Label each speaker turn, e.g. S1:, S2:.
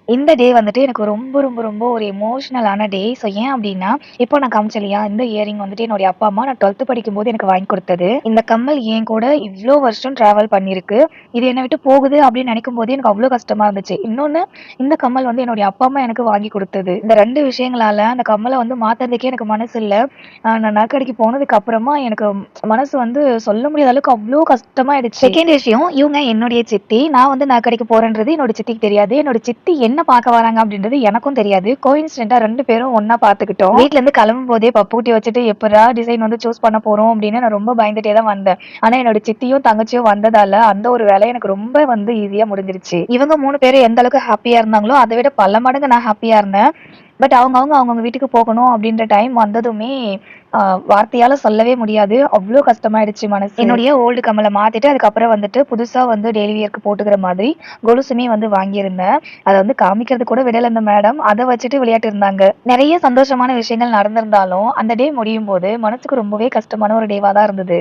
S1: இந்த டே வந்துட்டு எனக்கு ரொம்ப ரொம்ப ரொம்ப ஒரு எமோஷனலான டே. ஸோ ஏன் அப்டின்னா, இப்போ நான் காமிச்சேன் இல்லையா? இந்த இயரிங் வந்துட்டு என்னுடைய அப்பா, அம்மா நான் 12த் படிக்கும்போது எனக்கு வாங்கி குடுத்தது. இந்த கம்மல் என் கூட இவ்ளோ வருஷம் ட்ராவல் பண்ணியிருக்கு. இது என்ன விட்டு போகுது அப்டின்னு நெனைக்கும்போது எனக்கு அவ்ளோ கஷ்டமா இருந்துச்சு. இன்னொன்னு இந்த கம்மல் வந்து என்னுடைய அப்பா, அம்மா எனக்கு வாங்கி குடுத்தது. இந்த 2 விஷயங்களால அந்த கம்மல வந்து மாத்துறதுக்கே எனக்கு மனசு இல்ல. நான் நகைக்கடைக்கு போனதுக்கு அப்புறமா எனக்கு மனசு வந்து சொல்ல முடியாத அளவுக்கு அவ்ளோ கஷ்டமாயிடுச்சு. செகண்ட் விஷயம், இவங்க என்னுடைய சித்தி. நான் வந்து நகைக்கடைக்கு போறேன்றது என்னோட சித்திக்கு தெரியாது. என்னோட சித்தி என்ன பார்க்க வராங்க அப்படின்றது எனக்கும் தெரியாது. கோயின்சிடென்ட்டா 2 பேரும் ஒண்ணா பார்த்துக்கிட்டோம். வீட்ல இருந்து கிளம்பும்போதே பப்புக்குட்டி வச்சுட்டு எப்படா டிசைன் வந்து சூஸ் பண்ண போறோம் அப்படின்னு நான் ரொம்ப பயந்துட்டே தான் வந்தேன். ஆனா என்னோட சித்தியும் தங்கச்சியும் வந்ததால அந்த ஒரு வேலை எனக்கு ரொம்ப வந்து ஈஸியா முடிஞ்சிருச்சு. இவங்க 3 பேரும் எந்த அளவுக்கு ஹாப்பியா இருந்தாங்களோ, அத விட பல மடங்கு நான் ஹாப்பியா இருந்தேன். பட் அவங்கவங்க வீட்டுக்கு போகணும் அப்படின்ற டைம் வந்ததுமே, அ வார்த்தையால சொல்லவே முடியாது. அவ்ளோ கஷ்டமாயிடுச்சு மனசு. என்னுடைய ஓல்டு கம்மல மாத்திட்டு, அதுக்கப்புறம் வந்துட்டு புதுசா வந்து டெய்லி வியர்க்கு போட்டுக்கிற மாதிரி கொலுசுமே வந்து வாங்கியிருந்தேன். அத வந்து காமிக்கிறது கூட விடல இந்த மேடம். அத வச்சுட்டு விளையாட்டு இருந்தாங்க. நெறைய சந்தோஷமான விஷயங்கள் நடந்திருந்தாலும், அந்த டே முடியும்போது மனசுக்கு ரொம்பவே கஷ்டமான ஒரு டேவா தான் இருந்தது.